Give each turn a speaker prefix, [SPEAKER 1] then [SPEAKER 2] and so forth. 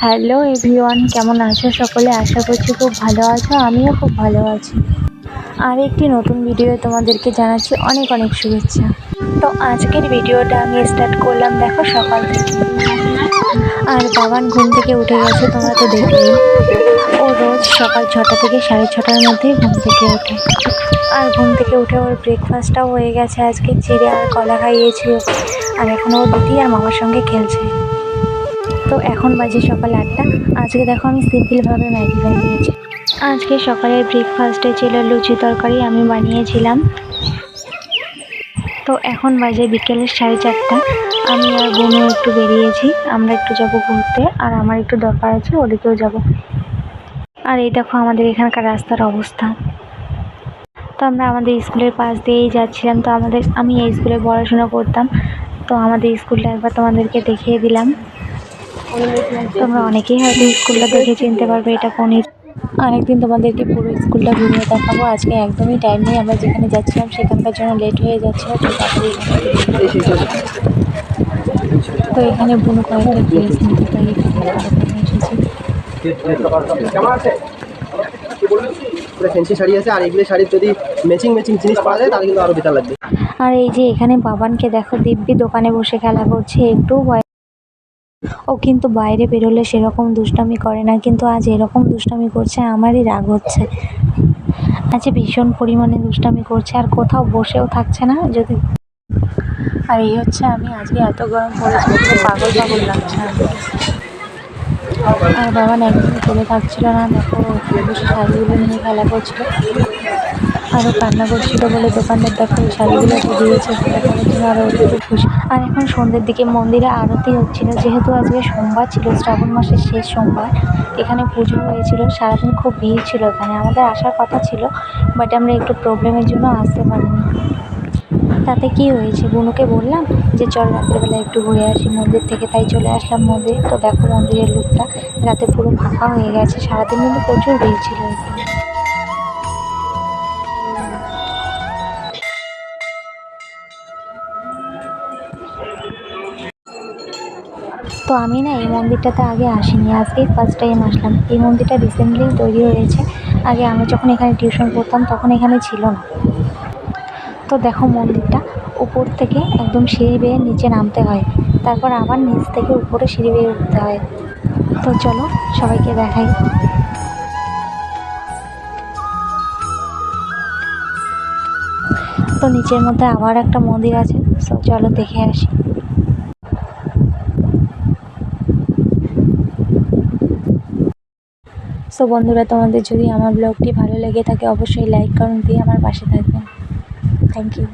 [SPEAKER 1] Hello everyone, কেমন আছো সকলে? আশা করছি খুব ভালো আছো। আমিও খুব ভালো আছি। আর একটি নতুন ভিডিও তোমাদেরকে জানাচ্ছি অনেক অনেক শুভেচ্ছা। তো আজকের ভিডিওটা আমি স্টার্ট করলাম দেখো সকাল থেকে। আর বাবান ঘুম থেকে উঠে গেছে, তোমরা তো দেখলেই। ও রোজ সকাল 6টা থেকে 6:30টার মধ্যেই ঘুম থেকে ওঠে। আর ঘুম থেকে উঠে ওর ব্রেকফাস্টটাও হয়ে গেছে। আজকে চিড়ে আর কলা খাইয়েছি ওকে। আর এখন ও দিদি আর মামার সঙ্গে খেলছে। তো এখন বাজে সকাল 8টা। আজকে দেখো আমি সিম্পলভাবে ম্যাগি বানিয়েছি। আজকে সকালের ব্রেকফাস্টে ছিল লুচি তরকারি, আমি বানিয়েছিলাম। তো এখন বাজে বিকেলের 4:30। আমি আর বোনও একটু বেরিয়েছি, আমরা একটু যাব ঘুরতে। আর আমার একটু দরকার আছে, ওদিকেও যাব। আর এই দেখো আমাদের এখানকার রাস্তার অবস্থা। তো আমরা আমাদের স্কুলের পাশ দিয়েই যাচ্ছিলাম। তো আমি এই স্কুলে পড়াশোনা করতাম। তো আমাদের স্কুলটা একবার তোমাদেরকে দেখিয়ে দিলাম। তোমরা অনেকেই হয়তো স্কুলটা দেখে চিনতে পারবে এটা কোন। আরেকদিন তোমাদেরকে পুরো স্কুলটা ঘুরিয়ে দেখাবো। আজকে একদমই টাইম নেই, আমরা যেখানে যাচ্ছিলাম সেখানকার জন্য লেট হয়ে যাচ্ছিলো। তো তাড়াতাড়ি তো এখানে বুনু কয়েকটা ড্রেস নিতে, তাই এখানে দোকানে এসেছি।
[SPEAKER 2] ফ্যান্সি শাড়ি আছে, আর এগুলো শাড়ির যদি ম্যাচিং জিনিস পাওয়া যায় তাহলে কিন্তু আরো বেটার লাগবে।
[SPEAKER 1] আর এই যে এখানে বাবানকে দেখো, দিব্যি দোকানে বসে খেলা করছে। একটু ও কিন্তু বাইরে বেরোলে সেরকম দুষ্টামি করে না, কিন্তু আজ এরকম দুষ্টামি করছে, আমারই রাগ হচ্ছে। আজ ভীষণ পরিমাণে দুষ্টামি করছে, আর কোথাও বসেও থাকছে না। যদি আর এই হচ্ছে আমি, আজকে এত গরম পড়েছে, পাগল পাগল লাগছে আমাকে। আর বাবান একদমই করে থাকছিল না, দেখো বসে শাড়িগুলো নিয়ে খেলা করছিল। আরও কান্না করছিল বলে দোকানদার দেখো এই শাড়িগুলো দিয়েছে সেটা করার জন্য, আরও খুব খুশি। আর এখন সন্ধ্যের দিকে মন্দিরে আরতি হচ্ছিল, যেহেতু আজকে সোমবার ছিল, শ্রাবণ মাসের শেষ সোমবার। এখানে পুজো হয়েছিল, সারাদিন খুব ভিড় ছিল এখানে। আমাদের আসার কথা ছিল, বাট আমরা একটু প্রবলেমের জন্য আসতে পারিনি। তাতে কি হয়েছে, বুনুকে বললাম যে চল রাতের বেলা একটু ঘুরে আসি মন্দির থেকে, তাই চলে আসলাম মন্দিরে। তো দেখো মন্দিরের লুকটা রাতে পুরো ফাঁকা হয়ে গেছে, সারাদিন কিন্তু প্রচুর ভিড় ছিল এখানে। তো আমি না এই মন্দিরটাতে আগে আসিনি, আজকেই ফার্স্ট টাইম আসলাম। এই মন্দিরটা রিসেন্টলি তৈরি হয়েছে। আগে আমি যখন এখানে টিউশন পড়তাম তখন এখানে ছিল না। তো দেখো মন্দিরটা উপর থেকে একদম সিঁড়ি বেয়ে নিচে নামতে হয়, তারপর আবার নিচ থেকে উপরে সিঁড়ি বেয়ে উঠতে হয়। তো চলো সবাইকে দেখাই। তো নিচের মধ্যে আবার একটা মন্দির আছে, তো চলো দেখে আসি। সো বন্ধুরা, তোমাদের যদি আমার ব্লগটি ভালো লেগে থাকে অবশ্যই লাইক কমেন্ট দিয়ে আমার পাশে থাকবেন। Thank you.